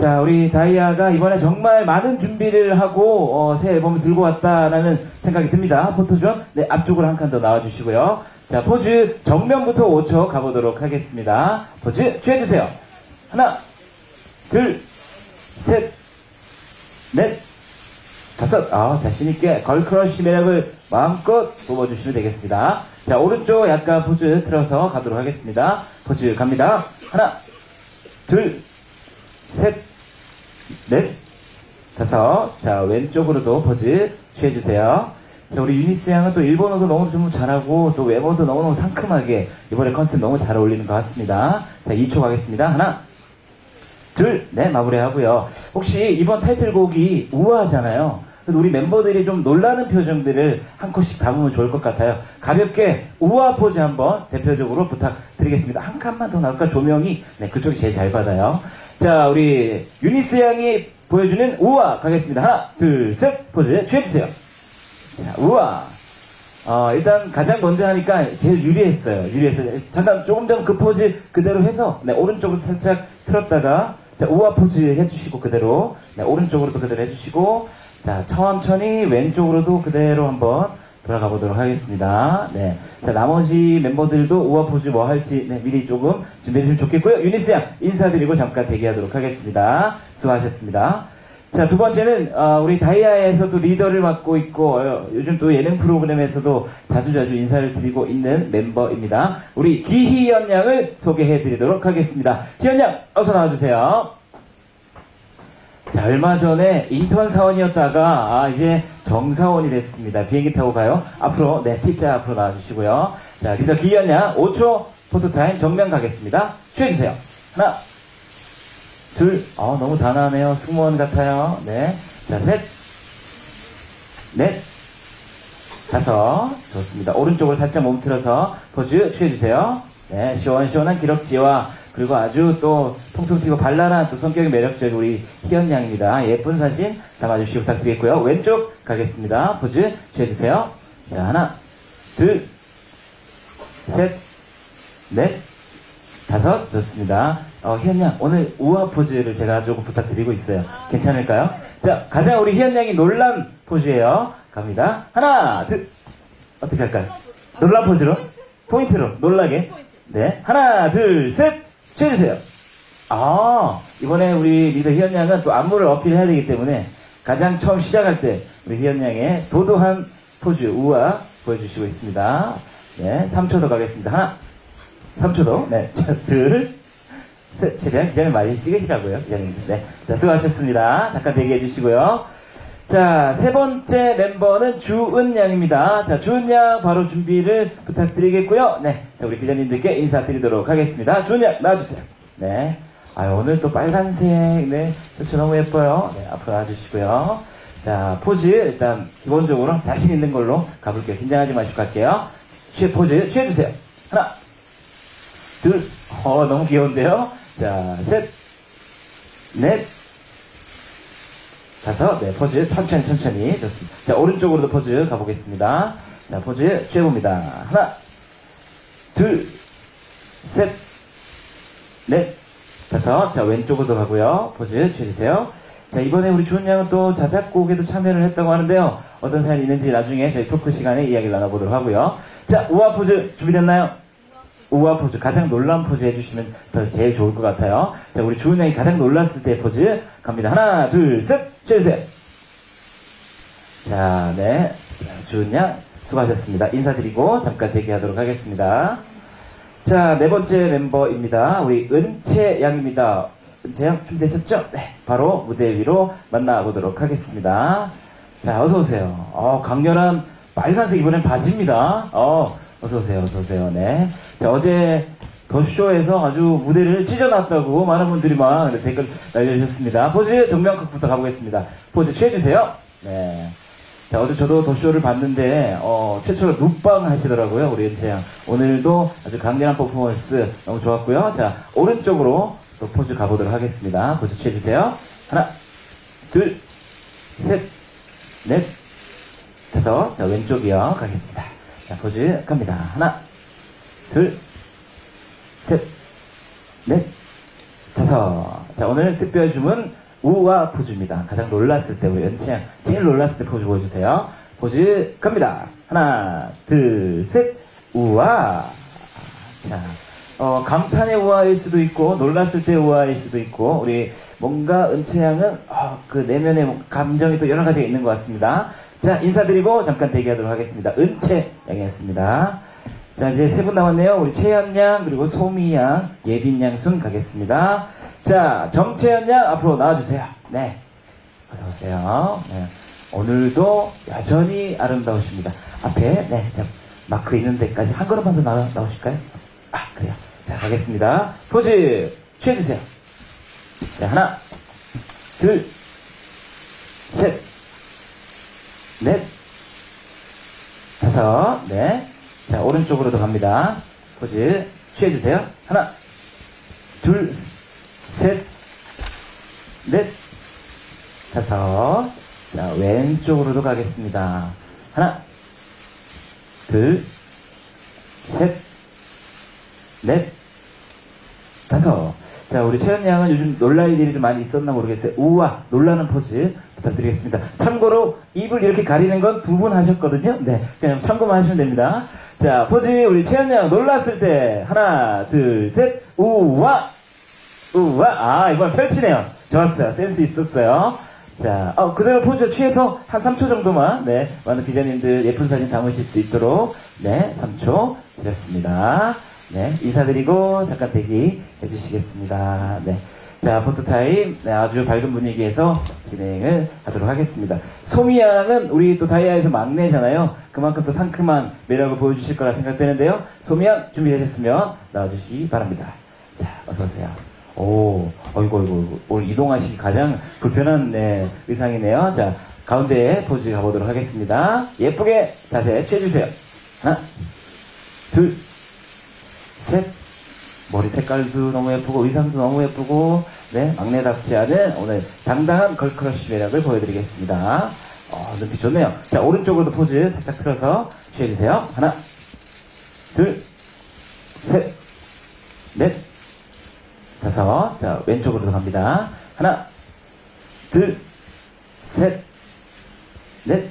자, 우리 다이아가 이번에 정말 많은 준비를 하고 새 앨범을 들고 왔다라는 생각이 듭니다. 포토존, 네, 앞쪽으로 한 칸 더 나와주시고요. 자, 포즈 정면부터 5초 가보도록 하겠습니다. 포즈 취해주세요. 하나, 둘, 셋, 넷, 다섯. 자신있게 걸크러쉬 매력을 마음껏 뽑아주시면 되겠습니다. 자, 오른쪽 약간 포즈 틀어서 가도록 하겠습니다. 포즈 갑니다. 하나, 둘, 셋, 넷, 다섯. 자, 왼쪽으로도 포즈 취해주세요. 자, 우리 유니스 양은 또 일본어도 너무 좀 잘하고 또 외모도 너무너무 상큼하게 이번에 컨셉 너무 잘 어울리는 것 같습니다. 자, 2초 가겠습니다. 하나, 둘, 넷, 마무리하고요. 혹시 이번 타이틀곡이 우아하잖아요. 그래서 우리 멤버들이 좀 놀라는 표정들을 한 컷씩 담으면 좋을 것 같아요. 가볍게 우아 포즈 한번 대표적으로 부탁드리겠습니다. 한 칸만 더 나올까? 조명이 네, 그쪽이 제일 잘 받아요. 자, 우리 유니스 양이 보여주는 우아 가겠습니다. 하나, 둘, 셋, 포즈 취해주세요. 자, 우아. 일단 가장 먼저 하니까 제일 유리했어요. 잠깐 조금 전 그 포즈 그대로 해서 네, 오른쪽으로 살짝 틀었다가 자, 우아 포즈 해주시고 그대로 네, 오른쪽으로도 그대로 해주시고 자, 천천히 왼쪽으로도 그대로 한번 돌아가 보도록 하겠습니다. 네. 자, 나머지 멤버들도 우아 포즈 뭐 할지 네, 미리 조금 준비해 주시면 좋겠고요. 유니스 양 인사드리고 잠깐 대기하도록 하겠습니다. 수고하셨습니다. 자, 두 번째는 우리 다이아에서도 리더를 맡고 있고 요즘 또 예능 프로그램에서도 자주자주 인사를 드리고 있는 멤버입니다. 우리 기희연 양을 소개해 드리도록 하겠습니다. 희연 양 어서 나와주세요. 자, 얼마 전에 인턴 사원이었다가 이제 정사원이 됐습니다. 비행기 타고 가요. 앞으로 네, T자 앞으로 나와주시고요. 자, 리더 기희연 양 5초 포토타임 정면 가겠습니다. 취해주세요. 하나, 둘, 너무 단아하네요. 승무원 같아요. 네. 자, 셋, 넷, 다섯. 좋습니다. 오른쪽으로 살짝 몸틀어서 포즈 취해주세요. 네. 시원시원한 기럭지와 그리고 아주 또 통통 튀고 발랄한 또 성격이 매력적인 우리 희연 양입니다. 예쁜 사진 담아주시기 부탁드리겠고요. 왼쪽 가겠습니다. 포즈 취해주세요. 자, 하나, 둘, 셋, 넷, 다섯. 좋습니다. 희연 양, 오늘 우아 포즈를 제가 조금 부탁드리고 있어요. 괜찮을까요? 자, 가장 우리 희연 양이 놀란 포즈예요. 갑니다. 하나, 둘. 어떻게 할까요? 놀란 포즈로? 포인트로, 놀라게. 네. 하나, 둘, 셋. 취해주세요. 이번에 우리 리더 희연 양은 또 안무를 어필해야 되기 때문에 가장 처음 시작할 때 우리 희연 양의 도도한 포즈, 우아 보여주시고 있습니다. 네. 3초 더 가겠습니다. 하나. 3초 더. 네. 자, 둘. 셋. 최대한 기자님 많이 찍으시라고요. 기자님들. 네. 자, 수고하셨습니다. 잠깐 대기해 주시고요. 자, 세 번째 멤버는 주은 양입니다. 자, 주은 양 바로 준비를 부탁드리겠고요. 네. 자, 우리 기자님들께 인사드리도록 하겠습니다. 주은 양 나와주세요. 네. 오늘 또 빨간색. 네. 그렇죠. 너무 예뻐요. 네. 앞으로 나와주시고요. 자, 포즈 일단 기본적으로 자신 있는 걸로 가볼게요. 긴장하지 마시고 갈게요. 포즈 취해주세요. 하나. 둘, 너무 귀여운데요? 자, 셋, 넷, 다섯, 네, 포즈 천천히. 좋습니다. 자, 오른쪽으로도 포즈 가보겠습니다. 자, 포즈 취해봅니다. 하나, 둘, 셋, 넷, 다섯. 자, 왼쪽으로도 가고요. 포즈 취해주세요. 자, 이번에 우리 주은 양은 또 자작곡에도 참여를 했다고 하는데요. 어떤 사연이 있는지 나중에 저희 토크 시간에 이야기를 나눠보도록 하고요. 자, 우아 포즈 준비됐나요? 우아 포즈, 가장 놀란 포즈 해주시면 더 제일 좋을 것 같아요. 자, 우리 주은 양이 가장 놀랐을 때 포즈 갑니다. 하나, 둘, 셋, 취해주세요. 자, 네. 주은 양 수고하셨습니다. 인사드리고 잠깐 대기하도록 하겠습니다. 자, 네 번째 멤버입니다. 우리 은채 양입니다. 은채 양 준비되셨죠? 네. 바로 무대 위로 만나보도록 하겠습니다. 자, 어서오세요. 강렬한 빨간색 이번엔 바지입니다. 어서오세요. 네. 자, 어제 더쇼에서 아주 무대를 찢어놨다고 많은 분들이 막 댓글 날려주셨습니다. 포즈 정면각부터 가보겠습니다. 포즈 취해주세요. 네. 자, 어제 저도 더쇼를 봤는데, 최초로 눕방 하시더라고요, 우리 은채양. 오늘도 아주 강렬한 퍼포먼스 너무 좋았고요. 자, 오른쪽으로 또 포즈 가보도록 하겠습니다. 포즈 취해주세요. 하나, 둘, 셋, 넷, 다섯. 자, 왼쪽이요. 가겠습니다. 자, 포즈 갑니다. 하나, 둘, 셋, 넷, 다섯. 자, 오늘 특별 주문 우와 포즈입니다. 가장 놀랐을 때, 우리 은채양 제일 놀랐을 때 포즈 보여주세요. 포즈 갑니다. 하나, 둘, 셋. 우와. 자, 감탄의 우아일 수도 있고, 놀랐을 때 우아일 수도 있고, 우리 뭔가 은채양은 그 내면의 감정이 또 여러 가지가 있는 것 같습니다. 자, 인사드리고 잠깐 대기하도록 하겠습니다. 은채양이었습니다. 자, 이제 세 분 남았네요. 우리 채연양, 그리고 소미양, 예빈양 순 가겠습니다. 자, 정채연양 앞으로 나와주세요. 네. 어서오세요. 네. 오늘도 여전히 아름다우십니다. 앞에, 네. 자, 마크 있는 데까지 한 걸음만 더 나오실까요? 아, 그래요. 자, 가겠습니다. 포즈 취해주세요. 네, 하나, 둘, 셋, 넷, 다섯, 네. 자, 오른쪽으로도 갑니다. 포즈 취해주세요. 하나, 둘, 셋, 넷, 다섯. 자, 왼쪽으로도 가겠습니다. 하나, 둘, 셋, 넷, 다섯. 자, 우리 채연 양은 요즘 놀랄 일이 좀 많이 있었나 모르겠어요. 우와, 놀라는 포즈 부탁드리겠습니다. 참고로 입을 이렇게 가리는 건 두 분 하셨거든요. 네, 그냥 참고만 하시면 됩니다. 자, 포즈 우리 채연 양 놀랐을 때 하나, 둘, 셋, 우와, 우와. 아, 이번 펼치네요. 좋았어요. 센스 있었어요. 자, 그대로 포즈 취해서 한 3초 정도만, 네, 많은 기자님들 예쁜 사진 담으실 수 있도록, 네, 3초 드렸습니다. 네, 인사드리고 잠깐 대기 해주시겠습니다. 네. 자, 포토타임, 네, 아주 밝은 분위기에서 진행을 하도록 하겠습니다. 소미 양은 우리 또 다이아에서 막내잖아요. 그만큼 또 상큼한 매력을 보여주실 거라 생각되는데요. 소미 양 준비되셨으면 나와주시기 바랍니다. 자, 어서오세요. 오, 어이구, 오늘 이동하시기 가장 불편한, 네, 의상이네요. 자, 가운데에 포즈 가보도록 하겠습니다. 예쁘게 자세 취해주세요. 하나, 둘, 셋. 머리 색깔도 너무 예쁘고, 의상도 너무 예쁘고, 네, 막내답지 않은 오늘 당당한 걸크러쉬 매력을 보여드리겠습니다. 눈빛 좋네요. 자, 오른쪽으로도 포즈 살짝 틀어서 취해주세요. 하나, 둘, 셋, 넷, 다섯. 자, 왼쪽으로도 갑니다. 하나, 둘, 셋, 넷,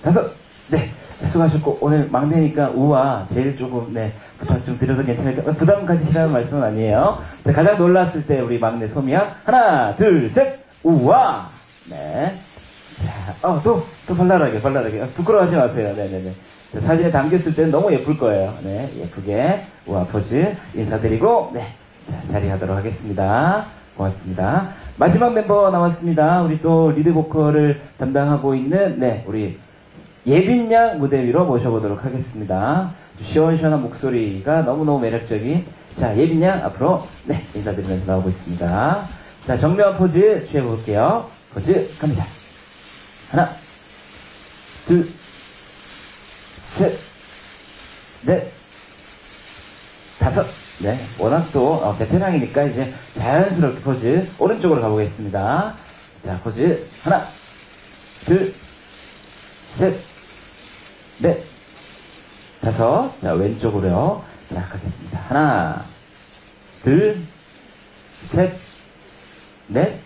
다섯. 네. 자, 수고하셨고, 오늘 막내니까 우와, 제일 조금, 네, 부탁 좀 드려도 괜찮을까? 부담 가지시라는 말씀은 아니에요. 자, 가장 놀랐을 때 우리 막내 소미양. 하나, 둘, 셋, 우와! 네. 자, 또 발랄하게. 부끄러워하지 마세요. 네네네. 자, 사진에 담겼을 때는 너무 예쁠 거예요. 네, 예쁘게. 우와 포즈 인사드리고, 네. 자, 자리하도록 하겠습니다. 고맙습니다. 마지막 멤버 남았습니다. 우리 또 리드 보컬을 담당하고 있는, 네, 우리 예빈 양 무대 위로 모셔보도록 하겠습니다. 시원시원한 목소리가 너무너무 매력적인, 자, 예빈 양 앞으로, 네, 인사드리면서 나오고 있습니다. 자, 정면 포즈 취해볼게요. 포즈 갑니다. 하나, 둘, 셋, 넷, 다섯. 네, 워낙 또 베테랑이니까 이제 자연스럽게 포즈 오른쪽으로 가보겠습니다. 자, 포즈 하나, 둘, 셋, 넷, 다섯. 자, 왼쪽으로요. 자, 가겠습니다. 하나, 둘, 셋, 넷,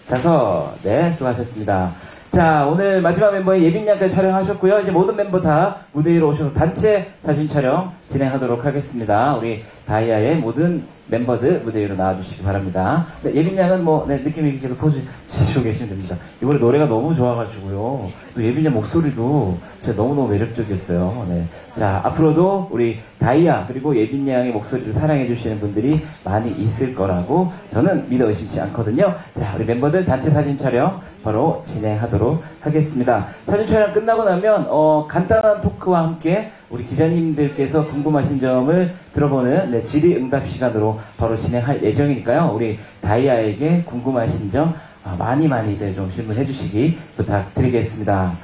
다섯. 네, 수고하셨습니다. 자, 오늘 마지막 멤버의 예빈 양까지 촬영하셨고요. 이제 모든 멤버 다 무대 위로 오셔서 단체 사진 촬영 진행하도록 하겠습니다. 우리 다이아의 모든 멤버들 무대 위로 나와주시기 바랍니다. 네, 예빈 양은 뭐, 네, 느낌 있게 계속 포즈 주시고 계시면 됩니다. 이번에 노래가 너무 좋아가지고요. 또 예빈 양 목소리도 진짜 너무너무 매력적이었어요. 네. 자, 앞으로도 우리 다이아 그리고 예빈 양의 목소리를 사랑해주시는 분들이 많이 있을 거라고 저는 믿어 의심치 않거든요. 자, 우리 멤버들 단체 사진 촬영 바로 진행하도록 하겠습니다. 사진 촬영 끝나고 나면 간단한 토크와 함께 우리 기자님들께서 궁금하신 점을 들어보는, 네, 질의응답 시간으로 바로 진행할 예정이니까요. 우리 다이아에게 궁금하신 점 많이들 좀 질문해 주시기 부탁드리겠습니다.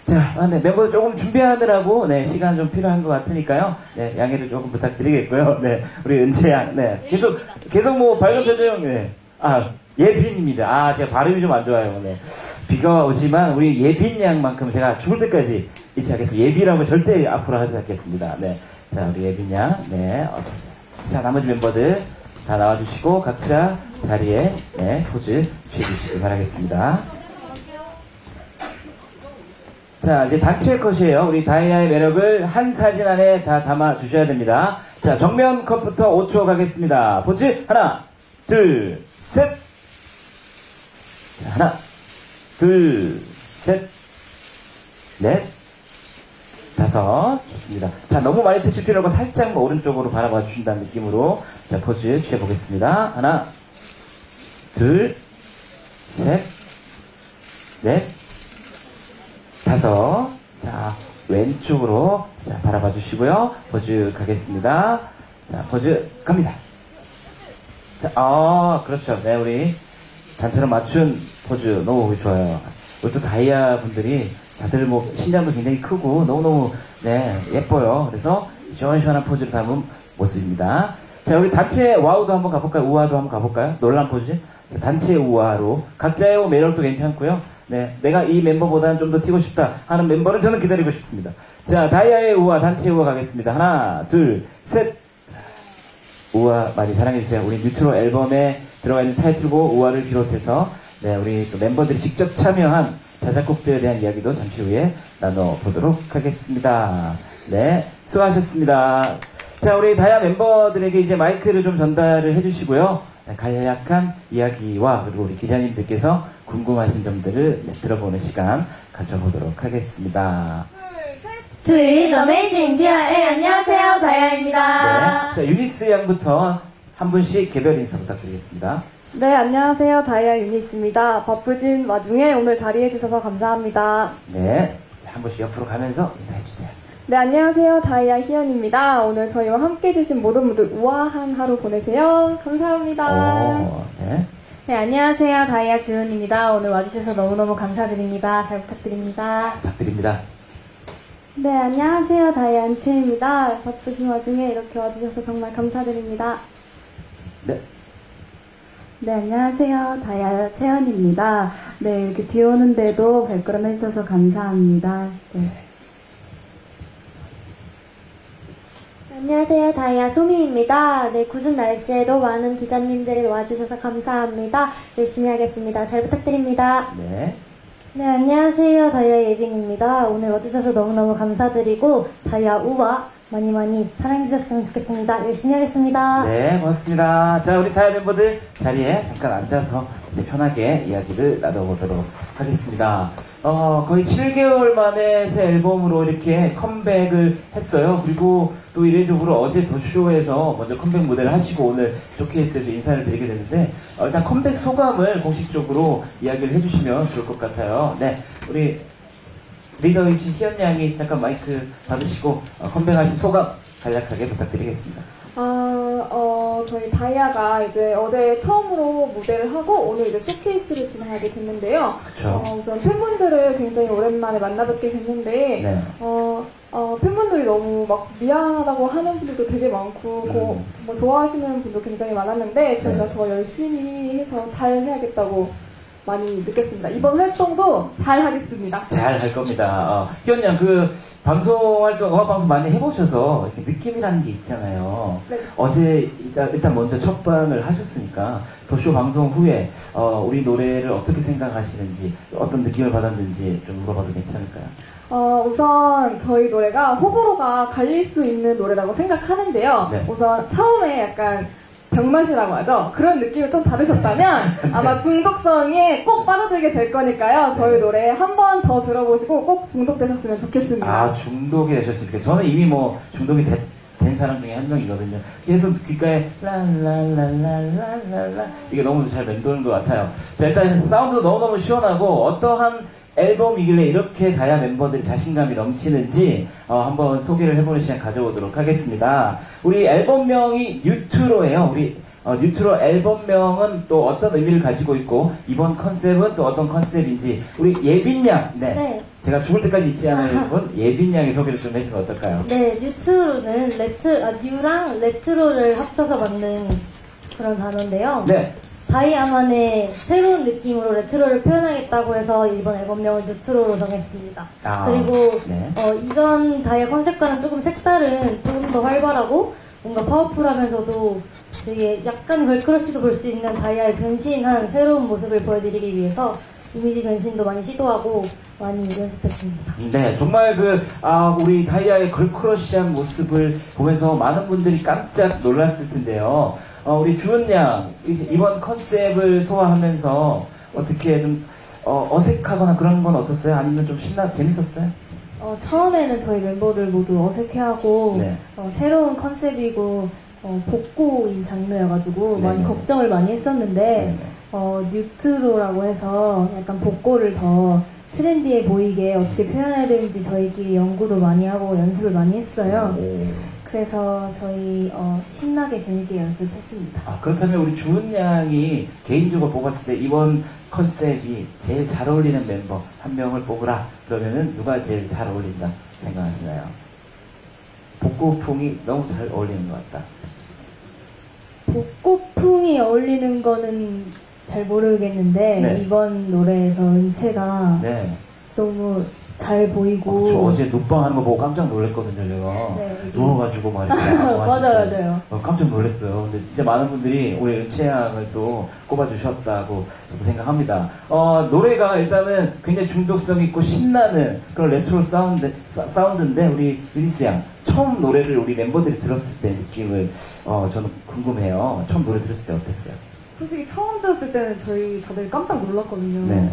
자, 네, 멤버들 조금 준비하느라고, 네, 시간 좀 필요한 것 같으니까요. 네, 양해를 조금 부탁드리겠고요. 네, 우리 은채양, 네, 계속 뭐 밝은 표정, 네, 예빈입니다. 제가 발음이 좀 안 좋아요. 네, 비가 오지만 우리 예빈 양만큼 제가 죽을 때까지 잊지 않겠습니다. 예비라고 절대 앞으로 하지 않겠습니다. 네, 자, 우리 예빈 양, 네, 어서 오세요. 자, 나머지 멤버들 다 나와주시고 각자 자리에 네, 포즈 취해주시기 바라겠습니다. 자, 이제 단체 컷이에요. 우리 다이아의 매력을 한 사진 안에 다 담아주셔야 됩니다. 자, 정면 컷부터 5초 가겠습니다. 포즈 하나, 둘, 셋. 자, 하나, 둘, 셋, 넷, 다섯. 좋습니다. 자, 너무 많이 드실 필요 없고 살짝 오른쪽으로 바라봐 주신다는 느낌으로 자, 포즈 취해보겠습니다. 하나, 둘, 셋, 넷, 다섯. 자, 왼쪽으로 자, 바라봐 주시고요. 포즈 가겠습니다. 자, 포즈 갑니다. 자, 그렇죠. 네, 우리 단처럼 맞춘 포즈 너무 좋아요. 우리 또 다이아 분들이 다들 뭐 신장도 굉장히 크고 너무너무 네, 예뻐요. 그래서 시원시원한 포즈를 담은 모습입니다. 자, 우리 단체 와우도 한번 가볼까요? 우아도 한번 가볼까요? 놀란 포즈. 자, 단체 우아로 각자의 매력도 괜찮고요. 네, 내가 이 멤버보다는 좀 더 튀고 싶다 하는 멤버를 저는 기다리고 싶습니다. 자, 다이아의 우아, 단체 우아 가겠습니다. 하나, 둘, 셋. 자, 우아 많이 사랑해주세요. 우리 뉴트로 앨범에 들어가 있는 타이틀곡 우아를 비롯해서 네, 우리 또 멤버들이 직접 참여한 자작곡들에 대한 이야기도 잠시 후에 나눠보도록 하겠습니다. 네, 수고하셨습니다. 자, 우리 다이아 멤버들에게 이제 마이크를 좀 전달을 해주시고요. 네, 간략한 이야기와 그리고 우리 기자님들께서 궁금하신 점들을 네, 들어보는 시간 가져보도록 하겠습니다. To it, amazing, DIA. 안녕하세요, 다이아입니다. 네, 자, 유니스 양부터 한 분씩 개별 인사 부탁드리겠습니다. 네, 안녕하세요. 다이아 유니스입니다. 바쁘신 와중에 오늘 자리해주셔서 감사합니다. 네, 자, 한 분씩 옆으로 가면서 인사해주세요. 네, 안녕하세요. 다이아 희연입니다. 오늘 저희와 함께 해주신 모든 분들 우아한 하루 보내세요. 감사합니다. 네. 네, 안녕하세요, 다이아 주은입니다. 오늘 와주셔서 너무너무 감사드립니다. 잘 부탁드립니다. 부탁드립니다. 네, 안녕하세요. 다이아 안채입니다. 바쁘신 와중에 이렇게 와주셔서 정말 감사드립니다. 네. 네, 안녕하세요. 다이아 채연입니다. 네, 이렇게 비 오는데도 발걸음 해주셔서 감사합니다. 네. 안녕하세요. 다이아 소미입니다. 네, 굳은 날씨에도 많은 기자님들이 와주셔서 감사합니다. 열심히 하겠습니다. 잘 부탁드립니다. 네. 네, 안녕하세요, 다이아 예빈입니다. 오늘 와주셔서 너무너무 감사드리고 다이아 우와 많이 많이 사랑해주셨으면 좋겠습니다. 열심히 하겠습니다. 네, 고맙습니다. 자, 우리 다이아 멤버들 자리에 잠깐 앉아서 이제 편하게 이야기를 나눠보도록 하겠습니다. 거의 7개월 만에 새 앨범으로 이렇게 컴백을 했어요. 그리고 또 이례적으로 어제 더쇼에서 먼저 컴백 무대를 하시고 오늘 쇼케이스에서 인사를 드리게 됐는데 일단 컴백 소감을 공식적으로 이야기를 해주시면 좋을 것 같아요. 네, 우리 리더이신 희연 양이 잠깐 마이크 받으시고 컴백하신 소감 간략하게 부탁드리겠습니다. 저희 다이아가 이제 어제 처음으로 무대를 하고 오늘 이제 쇼케이스를 진행하게 됐는데요. 그쵸. 우선 팬분들을 굉장히 오랜만에 만나뵙게 됐는데, 네. 팬분들이 너무 막 미안하다고 하는 분들도 되게 많고, 정말 좋아하시는 분도 굉장히 많았는데, 저희가 네. 더 열심히 해서 잘 해야겠다고 많이 느꼈습니다. 이번 활동도 잘 하겠습니다. 잘 할 겁니다. 희연 양, 그, 방송 활동, 음악방송 많이 해보셔서, 이렇게 느낌이라는 게 있잖아요. 네. 어제, 일단 먼저 첫 방을 하셨으니까, 더쇼 방송 후에, 우리 노래를 어떻게 생각하시는지, 어떤 느낌을 받았는지 좀 물어봐도 괜찮을까요? 우선 저희 노래가 호불호가 갈릴 수 있는 노래라고 생각하는데요. 네. 우선 처음에 약간 병맛이라고 하죠. 그런 느낌을 좀 받으셨다면 아마 중독성에 꼭 빠져들게 될 거니까요. 저희 노래 한 번 더 들어보시고 꼭 중독되셨으면 좋겠습니다. 아, 중독이 되셨습니까? 저는 이미 뭐, 중독이 된 사람 중에 한 명이거든요. 계속 귓가에 랄랄랄랄랄랄라 이게 너무 잘 맴도는 것 같아요. 자, 일단 사운드도 너무너무 시원하고 어떠한 앨범이길래 이렇게 다이아 멤버들이 자신감이 넘치는지 한번 소개를 해보는 시간 가져보도록 하겠습니다. 우리 앨범명이 뉴트로예요. 우리 뉴트로 앨범명은 또 어떤 의미를 가지고 있고 이번 컨셉은 또 어떤 컨셉인지 우리 예빈 양, 네. 제가 죽을 때까지 잊지 않을 분 예빈 양이 소개를 좀 해주면 어떨까요? 네, 뉴트로는 뉴랑 레트로를 합쳐서 만든 그런 단어인데요. 네. 다이아만의 새로운 느낌으로 레트로를 표현하겠다고 해서 이번 앨범명을 뉴트로로 정했습니다. 아, 그리고 네. 이전 다이아 컨셉과는 조금 색다른, 조금 더 활발하고 뭔가 파워풀하면서도 되게 약간 걸크러쉬도 볼 수 있는 다이아의 변신한 새로운 모습을 보여드리기 위해서 이미지 변신도 많이 시도하고 많이 연습했습니다. 네, 정말 우리 다이아의 걸크러쉬한 모습을 보면서 많은 분들이 깜짝 놀랐을 텐데요. 우리 주은 양, 이번 컨셉을 소화하면서 어떻게 좀, 어색하거나 그런 건 없었어요? 아니면 좀 재밌었어요? 처음에는 저희 멤버들 모두 어색해하고 네. 새로운 컨셉이고 복고인 장르여가지고 네, 많이 네. 걱정을 많이 했었는데 네, 뉴트로라고 해서 약간 복고를 더 트렌디해 보이게 어떻게 표현해야 되는지 저희끼리 연구도 많이 하고 연습을 많이 했어요. 그래서 저희 신나게 재밌게 연습했습니다. 그렇다면 우리 주은 양이 개인적으로 뽑았을 때 이번 컨셉이 제일 잘 어울리는 멤버 한 명을 뽑으라 그러면은 누가 제일 잘 어울린다 생각하시나요? 복고풍이 너무 잘 어울리는 것 같다. 복고풍이 어울리는 거는 잘 모르겠는데 네. 이번 노래에서 은채가 네. 너무 잘 보이고 저 어제 눕방 하는 거 보고 깜짝 놀랐거든요, 제가. 네, 누워가지고 막 이렇게 하고 맞아요. 깜짝 놀랐어요. 근데 진짜 많은 분들이 우리 은채 양을 또 꼽아주셨다고 저도 생각합니다. 노래가 일단은 굉장히 중독성 있고 신나는 그런 레트로 사운드인데 우리 릴리스 양 처음 노래를 우리 멤버들이 들었을 때 느낌을 저는 궁금해요. 처음 노래 들었을 때 어땠어요? 솔직히 처음 들었을 때는 저희 다들 깜짝 놀랐거든요. 네.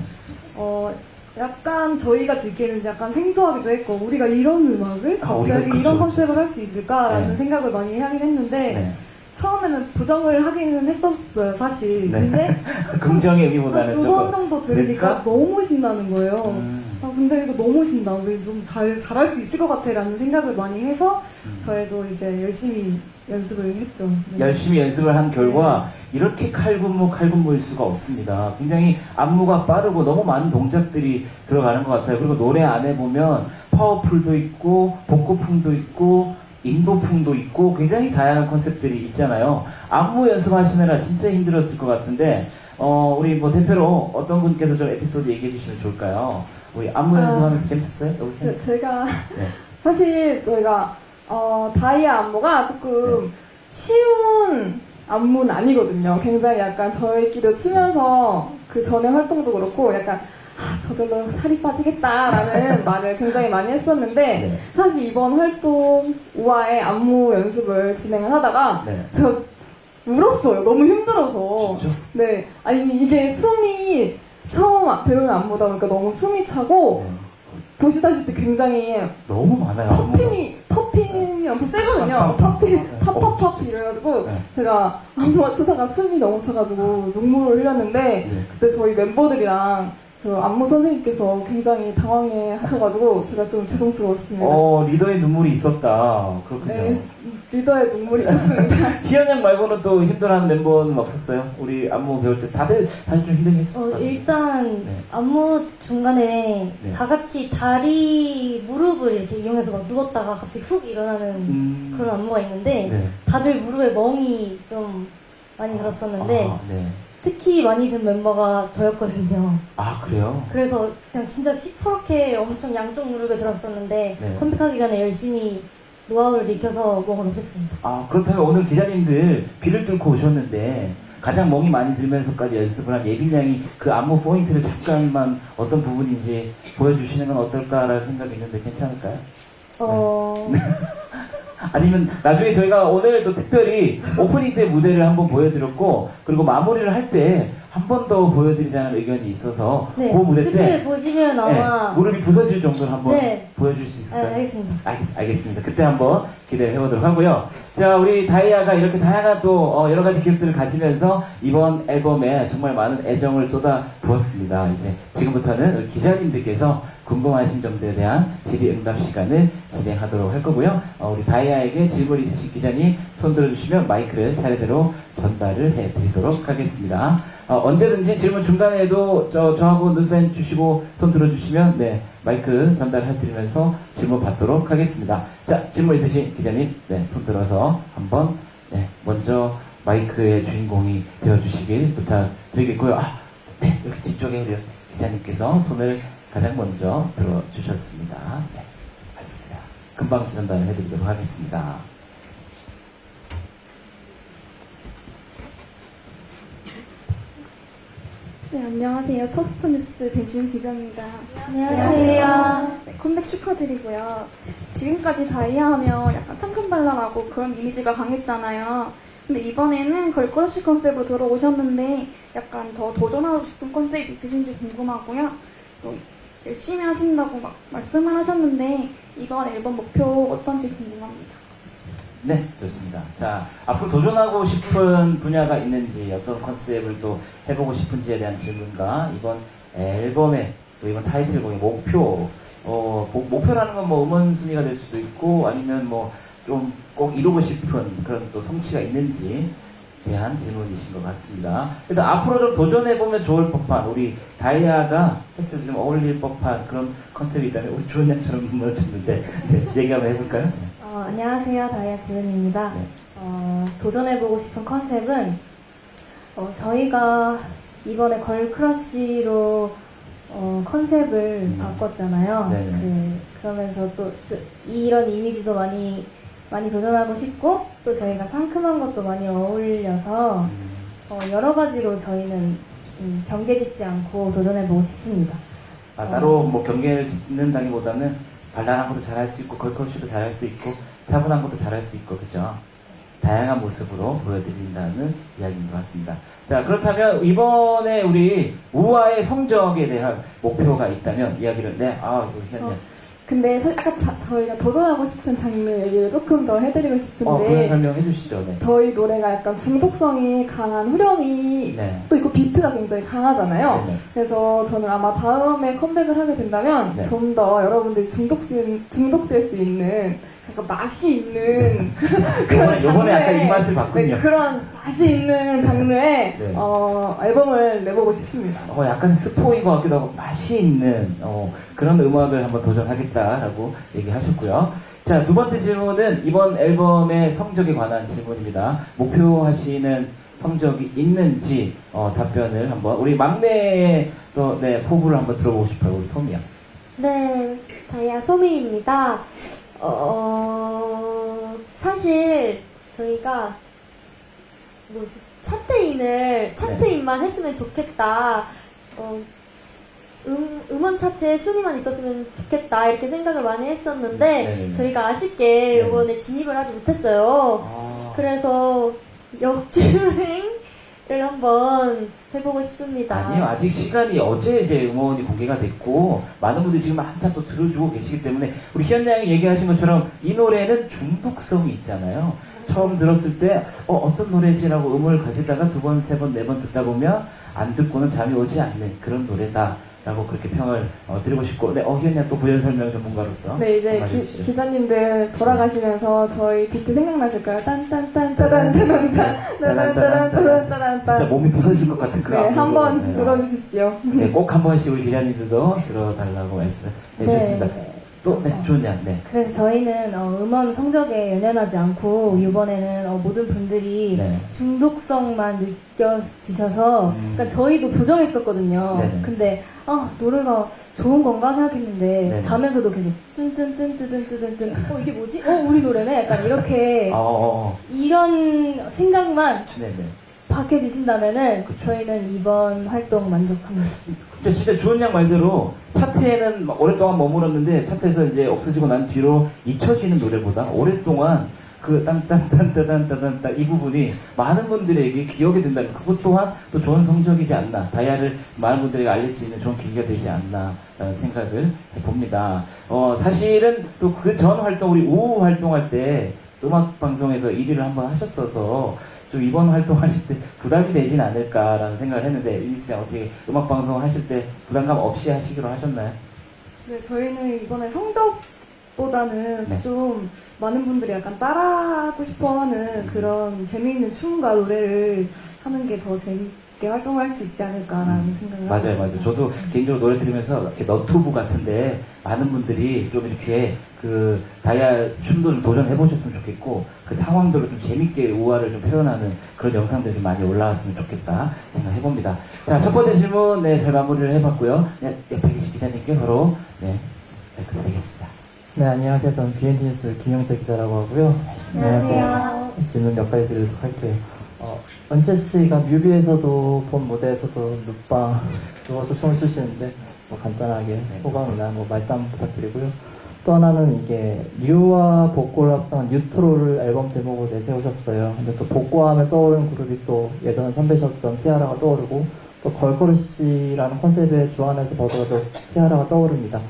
약간 저희가 듣기에는 약간 생소하기도 했고, 우리가 이런 음악을 우리가 갑자기 그쵸, 이런 그쵸. 컨셉을 할 수 있을까라는 네. 생각을 많이 하긴 했는데, 네. 처음에는 부정을 하기는 했었어요, 사실. 네. 근데 긍정의 의미보다는 한 두 번 정도 들으니까 그러니까? 너무 신나는 거예요. 음. 근데 이거 너무 신나. 우리 좀 잘할 수 있을 것 같아. 라는 생각을 많이 해서, 저희도 이제 열심히 연습을 했죠. 네. 열심히 연습을 한 결과 이렇게 칼군무일 수가 없습니다. 굉장히 안무가 빠르고 너무 많은 동작들이 들어가는 것 같아요. 그리고 노래 안에 보면 파워풀도 있고 복고풍도 있고 인도풍도 있고 굉장히 다양한 컨셉들이 있잖아요. 안무 연습하시느라 진짜 힘들었을 것 같은데 우리 뭐 대표로 어떤 분께서 좀 에피소드 얘기해 주시면 좋을까요? 우리 안무 연습하면서 재밌었어요? 여기? 제가 네. 사실 저희가 다이아 안무가 조금 쉬운 안무는 아니거든요. 굉장히 약간 저희끼리 추면서 그 전에 활동도 그렇고 약간 저절로 살이 빠지겠다라는 말을 굉장히 많이 했었는데 네. 사실 이번 활동 우아의 안무 연습을 진행을 하다가 네. 제가 울었어요. 너무 힘들어서. 진짜? 네. 아니 이게 숨이 처음 배우는 안무다 보니까 너무 숨이 차고 네. 보시다시피 굉장히 너무 많아요. 안무가. 퍼핑이 엄청 세거든요. 팝 이래가지고 네. 제가 안무가 추다가 숨이 너무 차가지고 눈물을 흘렸는데 네. 그때 저희 멤버들이랑 저 안무 선생님께서 굉장히 당황해 하셔가지고 제가 좀 죄송스러웠습니다. 리더의 눈물이 있었다. 그렇군요. 네, 리더의 눈물이 있었습니다. 희연 양 말고는 또 힘들어하는 멤버는 없었어요? 우리 안무 배울 때 다들 좀 힘들게 했었어요. 일단 네. 안무 중간에 네. 다 같이 다리 무릎을 이렇게 이용해서 막 누웠다가 갑자기 훅 일어나는 그런 안무가 있는데 네. 다들 무릎에 멍이 좀 많이 들었었는데 네. 특히 많이 든 멤버가 저였거든요. 그래요? 그래서 그냥 진짜 시퍼렇게 엄청 양쪽 무릎에 들었었는데 네. 컴백하기 전에 열심히 노하우를 익혀서 멍을 없앴습니다. 그렇다면 오늘 기자님들 비를 뚫고 오셨는데 가장 멍이 많이 들면서까지 연습을 한 예빈 양이 그 안무 포인트를 잠깐만 어떤 부분인지 보여주시는 건 어떨까라는 생각이 있는데 괜찮을까요? 아니면 나중에 저희가 오늘 또 특별히 오프닝 때 무대를 한번 보여드렸고 그리고 마무리를 할 때 한 번 더 보여드리자는 의견이 있어서 네, 그 무대 그때 때 보시면 아마 무릎이 부서질 정도로 한번 네. 보여줄 수 있을까요? 알겠습니다. 알겠습니다. 그때 한번 기대를 해보도록 하고요. 자, 우리 다이아가 이렇게 다양한 또 여러 가지 기획들을 가지면서 이번 앨범에 정말 많은 애정을 쏟아 부었습니다. 이제 지금부터는 우리 기자님들께서 궁금하신 점들에 대한 질의응답 시간을 진행하도록 할 거고요. 우리 다이아에게 질문 있으신 기자님 손 들어주시면 마이크를 차례대로 전달을 해드리도록 하겠습니다. 언제든지 질문 중간에도 저하고 눈사인 주시고 손 들어주시면 네 마이크 전달해드리면서 질문 받도록 하겠습니다. 자, 질문 있으신 기자님 손 들어서 한번 먼저 마이크의 주인공이 되어주시길 부탁드리겠고요. 네, 이렇게 뒤쪽에 우리 기자님께서 손을 가장 먼저 들어주셨습니다. 네, 맞습니다. 금방 전달을 해드리도록 하겠습니다. 네, 안녕하세요. 터스트뉴스 배지훈 기자입니다. 안녕하세요. 네, 컴백 축하드리고요. 지금까지 다이아 하면 약간 상큼발랄하고 그런 이미지가 강했잖아요. 근데 이번에는 걸크러쉬 컨셉으로 돌아오셨는데 약간 더 도전하고 싶은 컨셉 있으신지 궁금하고요. 또 열심히 하신다고 막 말씀을 하셨는데 이번 앨범 목표 어떤지 궁금합니다. 네, 좋습니다. 자, 앞으로 도전하고 싶은 분야가 있는지, 어떤 컨셉을 또 해보고 싶은지에 대한 질문과 이번 앨범의 또 이번 타이틀곡의 목표, 목표라는 건 뭐 음원 순위가 될 수도 있고 아니면 뭐 좀 꼭 이루고 싶은 그런 또 성취가 있는지 대한 질문이신 것 같습니다. 일단 앞으로 좀 도전해보면 좋을 법한, 우리 다이아가 했을 때 좀 어울릴 법한 그런 컨셉이 있다면 우리 주원 양처럼 무너졌는데 네, 얘기 한번 해볼까요? 안녕하세요. 다이아 지은입니다. 네. 도전해보고 싶은 컨셉은 저희가 이번에 걸크러쉬로 컨셉을 바꿨잖아요. 네네. 그러면서 또 이런 이미지도 많이 도전하고 싶고 또 저희가 상큼한 것도 많이 어울려서 여러 가지로 저희는 경계 짓지 않고 도전해보고 싶습니다. 따로 뭐 경계를 짓는다기보다는 발랄한 것도 잘할 수 있고 걸크러쉬도 잘할 수 있고 차분한 것도 잘할 수 있고 그죠? 다양한 모습으로 보여드린다는 이야기인 것 같습니다. 자, 그렇다면 이번에 우리 우아의 성적에 대한 목표가 있다면 이야기를 이거 희연님. 근데 사실 아까 저희가 도전하고 싶은 장르 얘기를 조금 더 해드리고 싶은데 그런 설명해 주시죠. 네. 저희 노래가 약간 중독성이 강한 후렴이 네. 또 있고 비트가 굉장히 강하잖아요. 네네. 그래서 저는 아마 다음에 컴백을 하게 된다면 네. 좀 더 여러분들이 중독될 수 있는 약간 맛이 있는 그런 요번에 약간 장르의 이 맛을 봤군요. 네, 그런 맛이 있는 장르의 네. 앨범을 내보고 싶습니다. 약간 스포인 것 같기도 하고 맛이 있는 그런 음악을 한번 도전하겠다라고 얘기하셨고요. 자, 두 번째 질문은 이번 앨범의 성적에 관한 질문입니다. 목표하시는 성적이 있는지 답변을 한번 우리 막내의 또 포부를 한번 들어보고 싶어요. 우리 소미야. 네, 다이아 소미입니다. 사실 저희가 차트인만 했으면 좋겠다. 음원 차트에 순위만 있었으면 좋겠다 이렇게 생각을 많이 했었는데 네네네. 저희가 아쉽게 네네. 이번에 진입을 하지 못했어요. 그래서 역주행을 한번 해보고 싶습니다. 아니요, 아직 시간이 어제 이제 음원이 공개가 됐고 많은 분들이 지금 한참 또 들어주고 계시기 때문에 우리 희연 양이 얘기하신 것처럼 이 노래는 중독성이 있잖아요. 처음 들었을 때 어떤 노래지라고 음을 가지다가 두 번, 세 번, 네 번 듣다 보면 안 듣고는 잠이 오지 않는 그런 노래다. 라고 그렇게 평을 드리고 싶고, 희연 양 또 부연 설명 전문가로서. 네, 이제 기자님들 돌아가시면서 저희 비트 생각나실까요? 딴딴딴따란따란따란따란따란따란. 진짜 몸이 부서질 것 같은 그 네, 앞으로. 한번 들어주십시오. 네, 꼭 한 번씩 우리 기자님들도 들어달라고 말씀해 주셨습니다. 또, 주원 양, 그래서 저희는 음원 성적에 연연하지 않고 이번에는 모든 분들이 네. 중독성만 느껴주셔서 그러니까 저희도 부정했었거든요. 네네. 근데 노래가 좋은 건가 생각했는데 네네. 자면서도 계속 뚠뚠뚠뚠뚠뚠 이게 뭐지? 우리 노래네? 약간 이렇게 이런 생각만 네네. 박해주신다면은 그쵸. 저희는 이번 활동 만족합니다. 진짜 주원 양 말대로 차트에는 오랫동안 머물었는데 차트에서 이제 없어지고 난 뒤로 잊혀지는 노래보다 오랫동안 그 딴딴딴딴딴딴 이 부분이 많은 분들에게 기억이 된다면 그것 또한 또 좋은 성적이지 않나, 다이아를 많은 분들에게 알릴 수 있는 좋은 계기가 되지 않나라는 생각을 해봅니다. 사실은 또 그 전 활동, 우리 우우 활동할 때 음악 방송에서 1위를 한번 하셨어서 좀 이번 활동 하실 때 부담이 되진 않을까라는 생각을 했는데, 유니스 양 어떻게 음악 방송 하실 때 부담감 없이 하시기로 하셨나요? 네, 저희는 이번에 성적보다는 네. 좀 많은 분들이 약간 따라하고 싶어하는 그런 재미있는 춤과 노래를 하는 게 더 재밌게 활동할 수 있지 않을까라는 생각을 맞아요, 하고 맞아요. 있습니다. 저도 개인적으로 노래 들으면서 이렇게 너튜브 같은데 많은 분들이 좀 이렇게 그 다이아 춤도 좀 도전해보셨으면 좋겠고, 그 상황들을 좀 재밌게 우아를 좀 표현하는 그런 영상들이 좀 많이 올라왔으면 좋겠다 생각해봅니다. 자, 첫 번째 질문 잘 마무리를 해봤고요. 옆에 계신 기자님께 바로 마이크 드리겠습니다. 네, 안녕하세요. 저는 BNT뉴스 김영재 기자라고 하고요. 안녕하세요. 질문 몇 가지 드리도록 할게요. 은채 씨가 뮤비에서도 본 무대에서도 눕방 누워서 춤을 추시는데 뭐 간단하게 소감이나 뭐 말씀 한번 부탁드리고요. 또 하나는 이게 뉴와 복고를 합성한 뉴트로를 앨범 제목으로 내세우셨어요. 근데 또 복고하면 떠오르는 그룹이 또 예전에 선배셨던 티아라가 떠오르고 또 걸그룹이라는 컨셉의 주안에서 버더도 티아라가 떠오릅니다.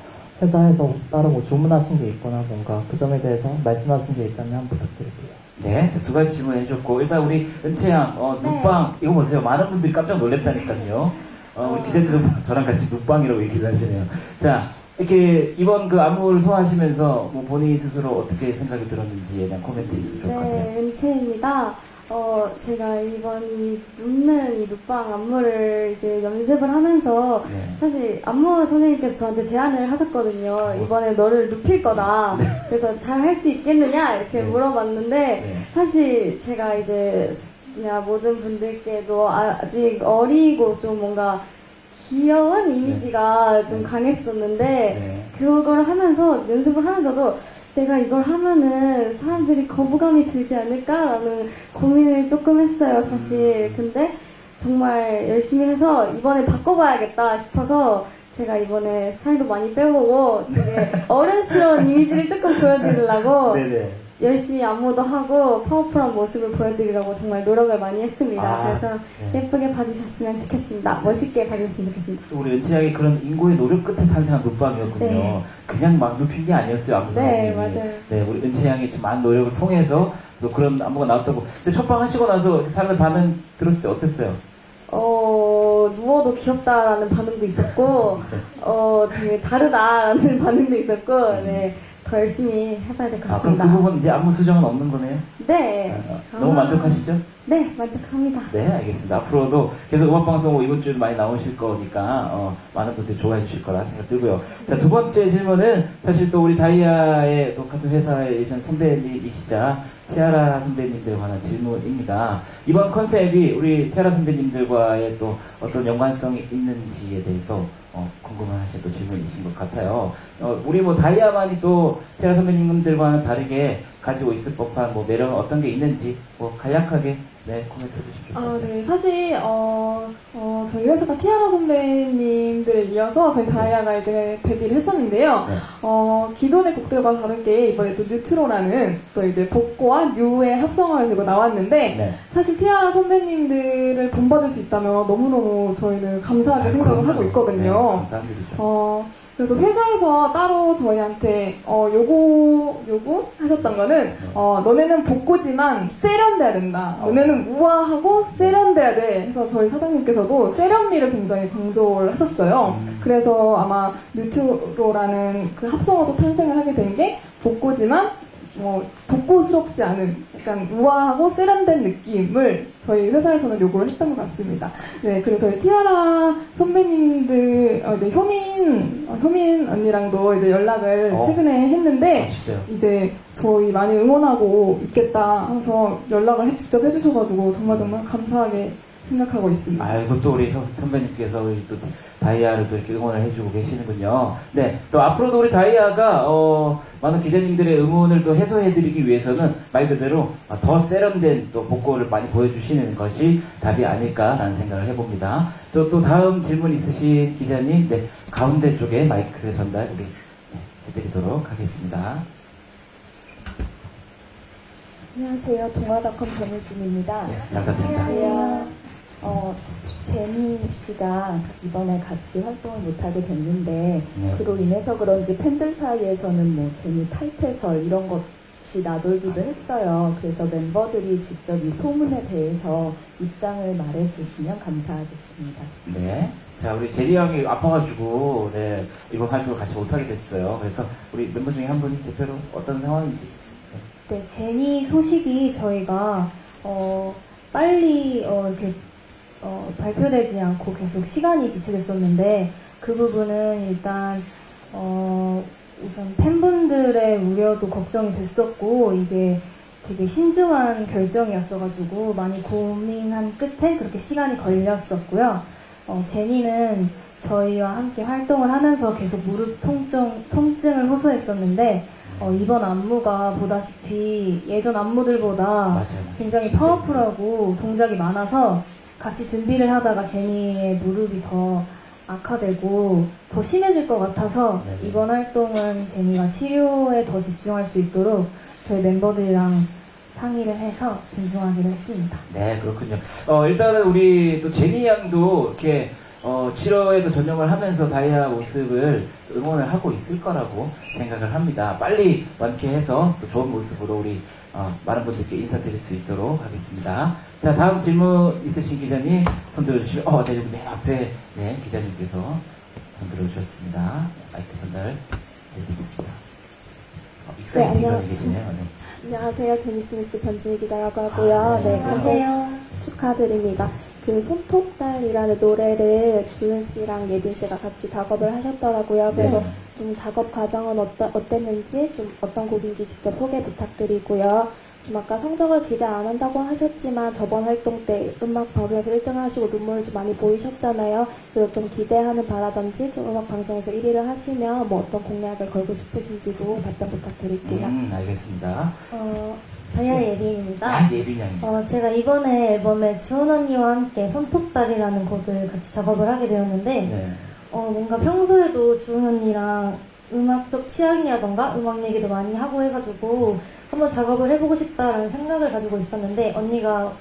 회사에서 따로 뭐 주문하신 게 있거나 뭔가 그 점에 대해서 말씀하신 게 있다면 한번 부탁드릴게요. 네, 두 가지 질문 해주셨고, 일단 우리 은채양, 눕방, 이거 보세요. 많은 분들이 깜짝 놀랐다니까요. 우리 기자님도 저랑 같이 눕방이라고 얘기를 하시네요. 자, 이렇게 이번 그 안무를 소화하시면서 뭐 본인 스스로 어떻게 생각이 들었는지에 대한 코멘트 있으면 좋을 것 같아요. 네, 은채입니다. 제가 이번 이 눕는 이 눕방 안무를 이제 연습을 하면서 사실 안무 선생님께서 저한테 제안을 하셨거든요. 이번에 너를 눕힐 거다. 그래서 잘 할 수 있겠느냐 이렇게 물어봤는데 사실 제가 이제 그냥 모든 분들께도 아직 어리고 좀 뭔가 귀여운 이미지가 좀 강했었는데 그걸 하면서 연습을 하면서도 내가 이걸 하면은 사람들이 거부감이 들지 않을까라는 고민을 조금 했어요, 사실. 근데 정말 열심히 해서 이번에 바꿔봐야겠다 싶어서 제가 이번에 살도 많이 빼보고 되게 어른스러운 이미지를 조금 보여드리려고 열심히 안무도 하고 파워풀한 모습을 보여드리려고 정말 노력을 많이 했습니다. 그래서 예쁘게 봐주셨으면 좋겠습니다. 멋있게 봐주셨으면 좋겠습니다. 또 우리 은채양이 그런 인고의 노력 끝에 탄생한 눕방이었군요. 그냥 막 눕힌 게 아니었어요, 안무 선생님이. 네, 맞아요. 네, 우리 은채양이 좀 많은 노력을 통해서 또 그런 안무가 나왔다고. 근데 첫방 하시고 나서 사람들 반응 들었을 때 어땠어요? 누워도 귀엽다라는 반응도 있었고, 되게 다르다라는 반응도 있었고, 네. 더 열심히 해봐야 될 것 같습니다. 그럼 그 부분 이제 안무 수정은 없는 거네요? 네. 너무 만족하시죠? 네, 만족합니다. 네, 알겠습니다. 앞으로도 계속 음악방송 이번 주에 많이 나오실 거니까 많은 분들이 좋아해 주실 거라 생각 들고요. 자, 두 번째 질문은 사실 또 우리 다이아의 또 같은 회사의 예전 선배님이시자 티아라 선배님들에 관한 질문입니다. 이번 컨셉이 우리 티아라 선배님들과의 또 어떤 연관성이 있는지에 대해서 궁금하신 또 질문이신 것 같아요. 우리 뭐 다이아만이 또 티아라 선배님들과는 다르게 가지고 있을 법한 뭐 매력은 어떤 게 있는지 뭐 간략하게 코멘트 해주십시오. 네, 사실 저희 회사가 티아라 선배님들에 이어서 저희 다이아가 이제 데뷔를 했었는데요. 기존의 곡들과 다르게 이번에 또 뉴트로라는 또 이제 복고와 뉴의 합성어를 가지고 나왔는데 사실 티아라 선배님들을 본받을 수 있다면 너무너무 저희는 감사하게 생각을 하고 있거든요. 그래서 회사에서 따로 저희한테 요구하셨던 거는 너네는 복고지만 세련돼야 된다. 너네는 우아하고 세련돼야 돼. 그래서 저희 사장님께서도 세련미를 굉장히 강조를 하셨어요. 그래서 아마 뉴트로라는 그 합성어도 탄생을 하게 된 게 복고지만 복고스럽지 않은 약간 우아하고 세련된 느낌을 저희 회사에서는 요구를 했던 것 같습니다. 네, 그래서 저희 티아라 선배님들 이제 효민 언니랑도 이제 연락을 최근에 했는데 이제 저희 많이 응원하고 있겠다 하면서 연락을 직접 해주셔가지고 정말 감사하게 생각하고 있습니다. 아이고, 또 우리 선배님께서 우리 또 다이아를 또 이렇게 응원을 해주고 계시는군요. 네, 또 앞으로도 우리 다이아가 많은 기자님들의 의문을 또 해소해드리기 위해서는 말 그대로 더 세련된 또 복고를 많이 보여주시는 것이 답이 아닐까라는 생각을 해봅니다. 또 다음 질문 있으신 기자님, 네, 가운데 쪽에 마이크 전달 우리 해드리도록 하겠습니다. 안녕하세요. 동아닷컴 전우진입니다. 잘 부탁드립니다. 제니 씨가 이번에 같이 활동을 못하게 됐는데 그로 인해서 그런지 팬들 사이에서는 뭐 제니 탈퇴설 이런 것이 나돌기도 했어요. 그래서 멤버들이 직접 이 소문에 대해서 입장을 말해주시면 감사하겠습니다. 네. 자, 우리 제니 형이 아파가지고 이번 활동을 같이 못하게 됐어요. 그래서 우리 멤버 중에 한 분이 대표로 어떤 상황인지. 네, 제니 소식이 저희가 빨리 이렇게 발표되지 않고 계속 시간이 지체됐었는데 그 부분은 일단 우선 팬분들의 우려도 걱정이 됐었고 이게 되게 신중한 결정이었어가지고 많이 고민한 끝에 그렇게 시간이 걸렸었고요. 제니는 저희와 함께 활동을 하면서 계속 무릎 통증을 호소했었는데 이번 안무가 보다시피 예전 안무들보다 맞아요. 굉장히 진짜. 파워풀하고 동작이 많아서 같이 준비를 하다가 제니의 무릎이 더 악화되고 더 심해질 것 같아서 네네. 이번 활동은 제니가 치료에 더 집중할 수 있도록 저희 멤버들이랑 상의를 해서 존중하기로 했습니다. 네, 그렇군요. 일단은 우리 또 제니 양도 이렇게 치료에도 전념을 하면서 다이아 모습을 응원을 하고 있을 거라고 생각을 합니다. 빨리 완쾌해서 또 좋은 모습으로 우리 많은 분들께 인사드릴 수 있도록 하겠습니다. 자, 다음 질문 있으신 기자님 손 들어주시면, 네, 여기 맨 앞에, 네, 기자님께서 손 들어주셨습니다. 마이크 전달해드리겠습니다. 익사이팅 분이 계시네요. 네. 안녕하세요. 제니스미스 변진희 기자라고 하고요. 네, 안녕하세요. 축하드립니다. 그 손톱달이라는 노래를 주은 씨랑 예빈 씨가 같이 작업을 하셨더라고요. 그래서 네. 좀 작업 과정은 어땠는지, 좀 어떤 곡인지 직접 소개 부탁드리고요. 좀 아까 성적을 기대 안 한다고 하셨지만 저번 활동 때 음악 방송에서 1등 하시고 눈물을 좀 많이 보이셨잖아요. 그래서 좀 기대하는 바라든지 좀 음악 방송에서 1위를 하시면 뭐 어떤 공약을 걸고 싶으신지도 답변 부탁드릴게요. 알겠습니다. 다이아 예빈입니다. 예빈 양입니다. 제가 이번에 앨범에 주은 언니와 함께 손톱달이라는 곡을 같이 작업을 하게 되었는데 네. 뭔가 평소에도 주은 언니랑 음악적 취향이라던가 음악 얘기도 많이 하고 해가지고 한번 작업을 해보고 싶다라는 생각을 가지고 있었는데 언니가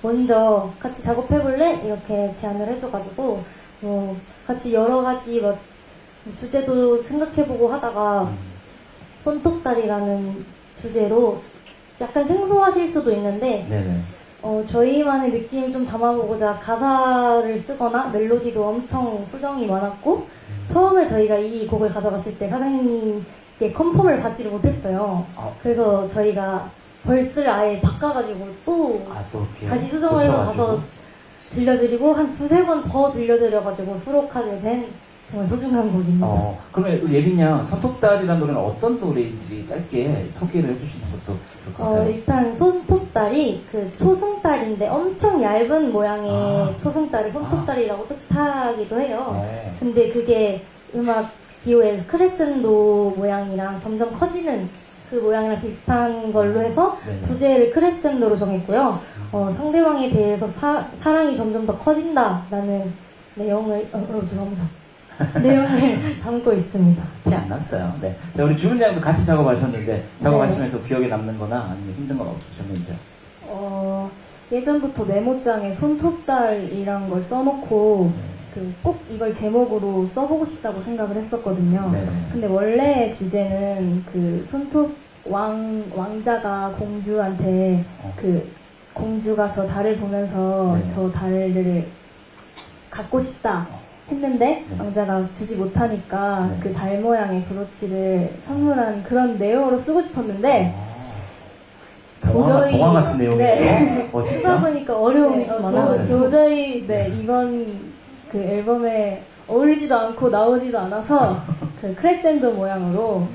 먼저 같이 작업해볼래? 이렇게 제안을 해줘가지고 같이 여러 가지 주제도 생각해보고 하다가 손톱달이라는 주제로 약간 생소하실 수도 있는데 네네. 저희만의 느낌 좀 담아보고자 가사를 쓰거나 멜로디도 엄청 수정이 많았고 처음에 저희가 이 곡을 가져갔을 때 사장님께 컨펌을 받지를 못했어요. 그래서 저희가 벌스를 아예 바꿔가지고 또 그렇게 다시 수정을 해서 가서 들려드리고 한 두세 번 더 들려드려가지고 수록하게 된 정말 소중한 곡입니다. 그러면 예빈 양 손톱달이라는 노래는 어떤 노래인지 짧게 소개를 해주시는 것도 좋을 것 같아요. 일단 손톱달이 그 초승달인데 엄청 얇은 모양의 초승달이 손톱달이라고 뜻하기도 해요. 근데 그게 음악 기호의 크레센도 모양이랑 점점 커지는 그 모양이랑 비슷한 걸로 해서 네네. 부제를 크레센도로 정했고요. 상대방에 대해서 사랑이 점점 더 커진다라는 내용을 죄송합니다. 내용을 담고 있습니다. 티 안 났어요. 네. 자, 우리 주은 양도 같이 작업하셨는데 작업하시면서 기억에 남는 거나 아니면 힘든 건 없으셨는지? 예전부터 메모장에 손톱달이란 걸 써놓고 꼭 이걸 제목으로 써보고 싶다고 생각을 했었거든요. 네. 근데 원래 주제는 그 손톱 왕자가 공주한테 그 공주가 저 달을 보면서 네. 저 달을 갖고 싶다 했는데 네. 왕자가 주지 못하니까 네. 그 달 모양의 브로치를 선물한 그런 내용으로 쓰고 싶었는데 동화 같은 내용이에요. 네. 진짜? 쓰다 보니까 어려움이 네. 많아가지고 도저히 이번 그 앨범에 어울리지도 않고 나오지도 않아서 그 크레센도 모양으로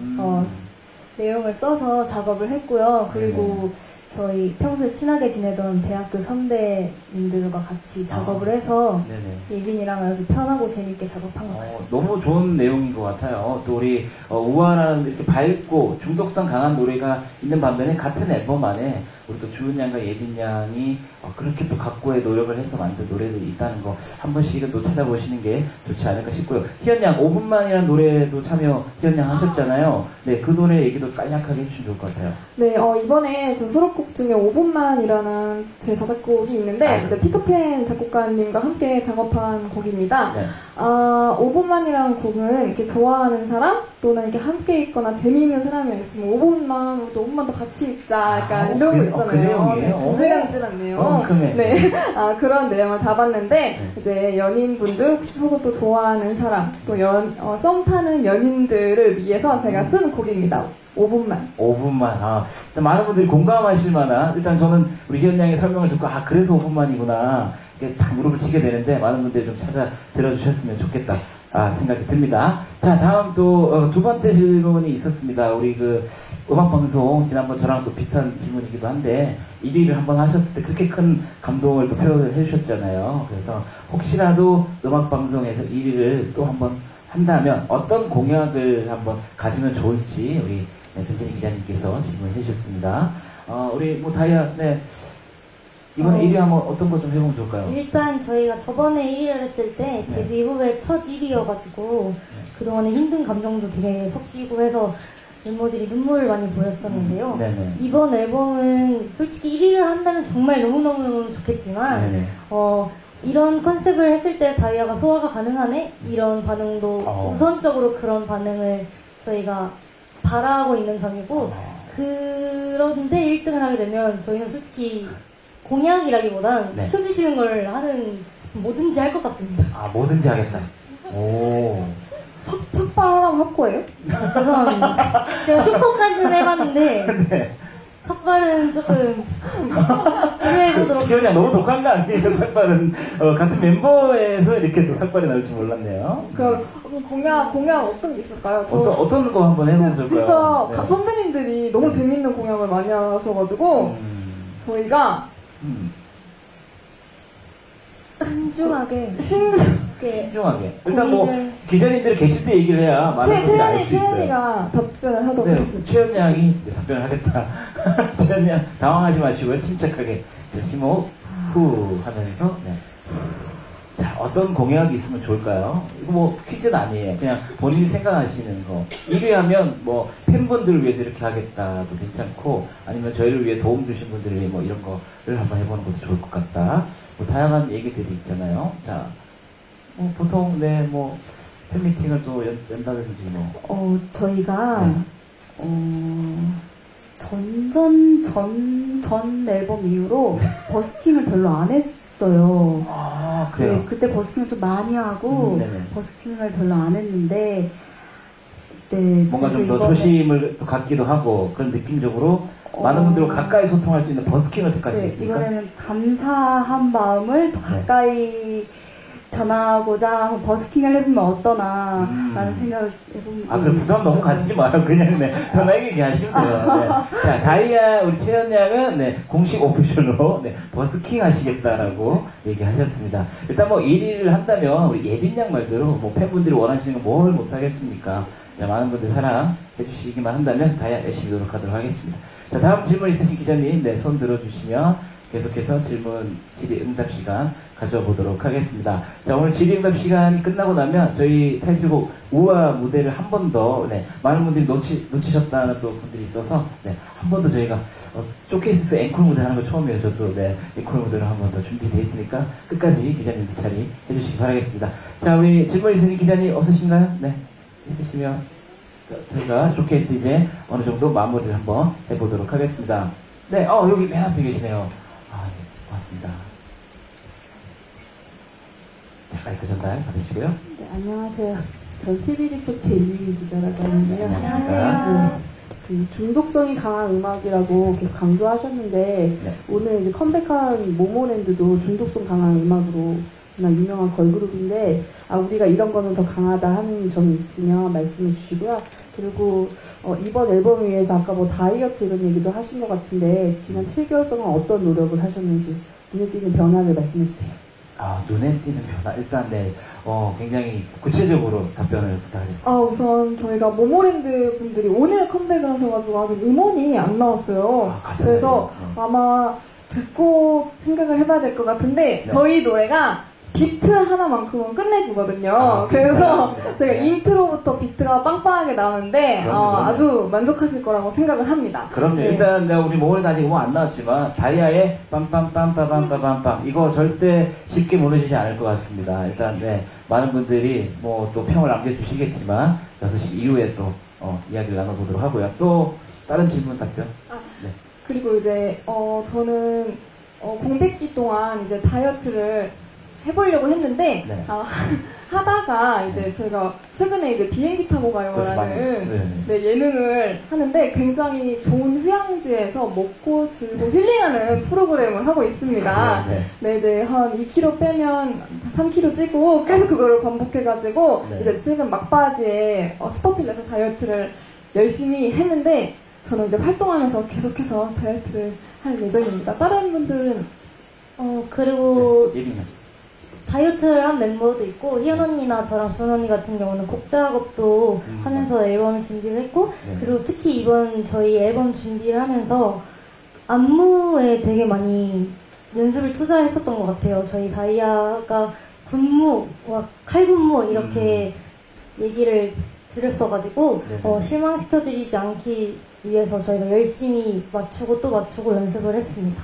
내용을 써서 작업을 했고요. 그리고 저희 평소에 친하게 지내던 대학교 선배님들과 같이 작업을 해서 네네. 예빈이랑 아주 편하고 재밌게 작업한 것 같습니다. 너무 좋은 내용인 것 같아요. 또 우리 우아한 이렇게 밝고 중독성 강한 노래가 있는 반면에 같은 앨범 안에 우리 또 주은 양과 예빈 양이 그렇게 또 각고의 노력을 해서 만든 노래들이 있다는 거 한 번씩은 또 찾아보시는 게 좋지 않을까 싶고요. 희연 양 5분만이라는 노래도 참여 희연 양 하셨잖아요. 네, 그 노래 얘기도 간략하게 해주시면 좋을 것 같아요. 네, 이번에 저 수록곡 중에 5분만이라는 제 자작곡이 있는데 이제 피터팬 작곡가님과 함께 작업한 곡입니다. 네. 5분만이라는 곡은 이렇게 좋아하는 사람 또는 이렇게 함께 있거나 재미있는 사람이 있으면 5분만, 5분만 더 같이 있자 약간 이런 거 그 있잖아요. 내용이에요? 간질간질한 내용. 네, 그런 내용을 담았는데 이제 연인분들 혹은 또 좋아하는 사람 또 썸 타는 연인들을 위해서 제가 쓴 곡입니다. 5분만. 5분만. 많은 분들이 공감하실 만한, 일단 저는 우리 희연 양의 설명을 듣고, 그래서 5분만이구나. 이게 딱 무릎을 치게 되는데, 많은 분들이 좀 찾아 들어주셨으면 좋겠다. 생각이 듭니다. 자, 다음 또, 두 번째 질문이 있었습니다. 우리 그, 음악방송, 지난번 저랑 또 비슷한 질문이기도 한데, 1위를 한번 하셨을 때 그렇게 큰 감동을 또 표현을 해주셨잖아요. 그래서, 혹시라도 음악방송에서 1위를 또 한번 한다면, 어떤 공약을 한번 가지면 좋을지, 우리 네, 변진희 기자님께서 질문해 주셨습니다. 우리 뭐 다이아, 네. 이번에 1위 하면 어떤 거 좀 해보면 좋을까요? 일단 저희가 저번에 1위를 했을 때 데뷔 후에 첫 1위여가지고 그동안에 힘든 감정도 되게 섞이고 해서 멤버들이 눈물을 많이 보였었는데요. 네네. 이번 앨범은 솔직히 1위를 한다면 정말 너무너무 좋겠지만 네네. 이런 컨셉을 했을 때 다이아가 소화가 가능하네? 이런 반응도 우선적으로 그런 반응을 저희가 바라고 있는 점이고 그런데 1등을 하게 되면 저희는 솔직히 공약이라기보단 네. 시켜주시는 걸 하는 뭐든지 할 것 같습니다. 아, 뭐든지 하겠다. 오. 삭발하라고 할 거예요? 죄송합니다. 제가 슈퍼까지는 해봤는데 네. 삭발은 조금 그래보도록 기현이 너무 독한 거 아니에요? 삭발은 같은 멤버에서 이렇게 또 삭발이 나올 줄 몰랐네요. 그 공약 어떤 게 있을까요? 어떤 거 한번 해보면 좋을까요? 진짜 네. 선배님들이 너무 재밌는 공약을 많이 하셔가지고 저희가 신중하게 신중하게. 일단 뭐 기자님들이 계실 때 얘기를 해야 많은 분들이 알 수 있어요. 채연이가 답변을 하도록 네, 하겠습니다. 최연 양이 답변을 하겠다. 최연 양 당황하지 마시고요. 침착하게 자, 심호흡 후 하면서 네. 자, 어떤 공약이 있으면 좋을까요? 이거 뭐 퀴즈는 아니에요. 그냥 본인이 생각하시는 거. 1위 하면 뭐 팬분들을 위해서 이렇게 하겠다도 괜찮고 아니면 저희를 위해 도움 주신 분들을 위해 뭐 이런 거를 한번 해보는 것도 좋을 것 같다. 뭐 다양한 얘기들이 있잖아요. 자, 뭐 보통 네, 뭐 팬미팅을 또 연다든지 뭐. 저희가 전 앨범 이후로 버스킹을 별로 안 했어요. 아, 그래요? 네, 그때 버스킹을 좀 많이 하고 버스킹을 별로 안 했는데 네, 뭔가 좀 더 이번에 조심을 또 갖기도 하고 그런 느낌적으로 많은 분들과 가까이 소통할 수 있는 버스킹을 택하시겠습니까? 이번에는 감사한 마음을 더 가까이 전하고자 한번 버스킹을 해보면 어떠나 라는 생각을 해봅니다. 아, 그럼 부담 너무 가지지 마요. 그냥, 네, 편하게 얘기하시면 돼요. 네. 자, 다이아, 우리 최연 양은, 네, 공식 오피셜로, 네, 버스킹 하시겠다라고 얘기하셨습니다. 일단 뭐 1위를 한다면, 우리 예빈 양 말대로, 뭐 팬분들이 원하시는 거 뭘 못하겠습니까? 자, 많은 분들 사랑해 주시기만 한다면, 다이아 열심히 노력하도록 하겠습니다. 자, 다음 질문 있으신 기자님, 네, 손 들어주시면, 계속해서 질문, 질의응답 시간 가져보도록 하겠습니다. 자, 오늘 질의응답 시간이 끝나고 나면 저희 타이틀곡 우아 무대를 한 번 더, 네, 많은 분들이 놓치셨다는 또 분들이 있어서, 네, 한 번 더 저희가, 쇼케이스 앵콜 무대 하는 거 처음이에요. 저도, 네, 앵콜 무대를 한 번 더 준비되어 있으니까 끝까지 기자님들 자리 해주시기 바라겠습니다. 자, 우리 질문 있으신 기자님 없으신가요? 네, 있으시면 저희가 쇼케이스 이제 어느 정도 마무리를 한번 해보도록 하겠습니다. 네, 여기 맨 앞에 계시네요. 맞습니다. 자, 마이크 전달 받으시고요. 네, 안녕하세요. 전 TV리포트 이민희 기자라고 하는데요. 안녕하세요. 그 중독성이 강한 음악이라고 계속 강조하셨는데 오늘 이제 컴백한 모모랜드도 중독성 강한 음악으로 유명한 걸그룹인데 우리가 이런 거는 더 강하다 하는 점이 있으면 말씀해 주시고요. 그리고 이번 앨범을 위해서 아까 뭐 다이어트 이런 얘기도 하신 것 같은데 지난 7개월 동안 어떤 노력을 하셨는지 눈에 띄는 변화를 말씀해 주세요. 눈에 띄는 변화. 일단 네, 굉장히 구체적으로 답변을 부탁드렸습니다. 우선 저희가 모모랜드 분들이 오늘 컴백을 하셔가지고 아직 음원이 안 나왔어요. 그래서 아마 듣고 생각을 해봐야 될 것 같은데 저희 노래가 비트 하나만큼은 끝내주거든요. 그래서 제가 인트로부터 비트가 빵빵하게 나오는데 아주 만족하실 거라고 생각을 합니다. 그럼요. 네. 일단 우리 모모랜드 아직 음원 안 나왔지만 다이아의 빰빰빰빰빰빰빰빰 이거 절대 쉽게 무너지지 않을 것 같습니다. 일단 네, 많은 분들이 뭐 또 평을 남겨주시겠지만 6시 이후에 또 이야기를 나눠보도록 하고요. 또 다른 질문 답변? 네. 그리고 이제 저는 공백기 동안 이제 다이어트를 해보려고 했는데 하다가 이제 저희가 최근에 이제 비행기 타고 가요라는 예능을 하는데 굉장히 좋은 휴양지에서 먹고 즐고 힐링하는 프로그램을 하고 있습니다. 네, 이제 한 2kg 빼면 3kg 찌고 계속 그거를 반복해가지고 이제 최근 막바지에 스포트를 내서 다이어트를 열심히 했는데 저는 이제 활동하면서 계속해서 다이어트를 할 예정입니다. 다른 분들은 그리고 다이어트를 한 멤버도 있고 희연 언니나 저랑 주원 언니 같은 경우는 곡 작업도 하면서 앨범 준비를 했고 네. 그리고 특히 이번 저희 앨범 준비를 하면서 안무에 되게 많이 연습을 투자했었던 것 같아요. 저희 다이아가 군무, 칼군무 이렇게 얘기를 드렸어가지고 네네. 실망시켜드리지 않기 위해서 저희가 열심히 맞추고 또 맞추고 연습을 했습니다.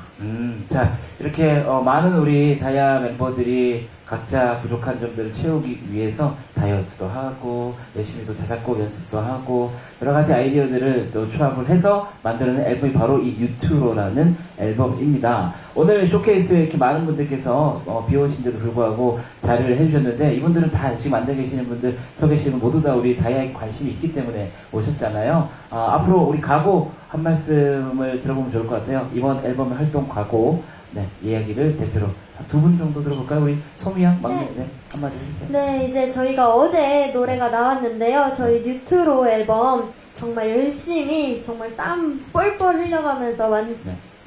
자, 이렇게 많은 우리 다이아 멤버들이 각자 부족한 점들을 채우기 위해서 다이어트도 하고 열심히 또 자작곡 연습도 하고 여러 가지 아이디어들을 또 추합을 해서 만드는 앨범이 바로 이 뉴트로라는 앨범입니다. 오늘 쇼케이스에 이렇게 많은 분들께서 비오신데도 불구하고 자리를 해주셨는데 이분들은 다 지금 앉아 계시는 분들, 서 계시는 분 모두 다 우리 다이아에 관심이 있기 때문에 오셨잖아요. 앞으로 우리 각오 한 말씀을 들어보면 좋을 것 같아요. 이번 앨범의 활동 각오, 네, 이야기를 대표로 두 분 정도 들어볼까요? 우리 소미 양, 막내, 네, 한마디 해주세요. 네, 이제 저희가 어제 노래가 나왔는데요. 저희 뉴트로 앨범 정말 열심히, 정말 땀 뻘뻘 흘려가면서 네.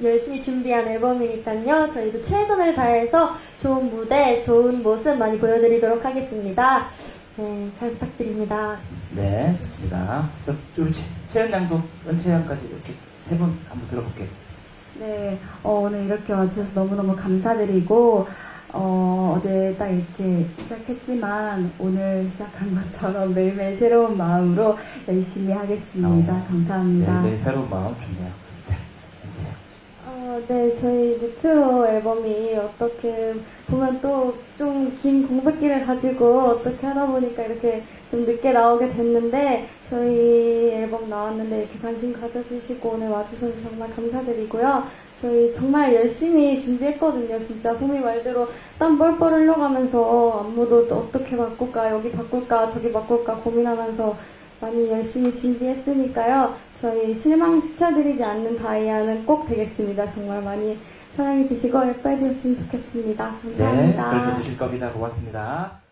열심히 준비한 앨범이니까요. 저희도 최선을 다해서 좋은 무대, 좋은 모습 많이 보여드리도록 하겠습니다. 네, 잘 부탁드립니다. 네, 좋습니다. 우리 채연 양도, 은채 양까지 이렇게 세 분 한번 들어볼게요. 네, 오늘 이렇게 와주셔서 너무너무 감사드리고, 어제 딱 이렇게 시작했지만, 오늘 시작한 것처럼 매일매일 새로운 마음으로 열심히 하겠습니다. 감사합니다. 네, 새로운 마음 좋네요. 자, 은채 양. 네, 저희 뉴트로 앨범이 어떻게 보면 또 좀 긴 공백기를 가지고 어떻게 하다 보니까 이렇게 좀 늦게 나오게 됐는데 저희 앨범 나왔는데 이렇게 관심 가져주시고 오늘 와주셔서 정말 감사드리고요. 저희 정말 열심히 준비했거든요. 진짜 소미 말대로 땀 뻘뻘 흘려가면서 안무도 또 어떻게 바꿀까, 여기 바꿀까, 저기 바꿀까 고민하면서 많이 열심히 준비했으니까요. 저희 실망시켜드리지 않는 다이아는 꼭 되겠습니다. 정말 많이 사랑해주시고 예뻐해주셨으면 좋겠습니다. 감사합니다. 네, 그렇게 해주실 겁니다. 고맙습니다.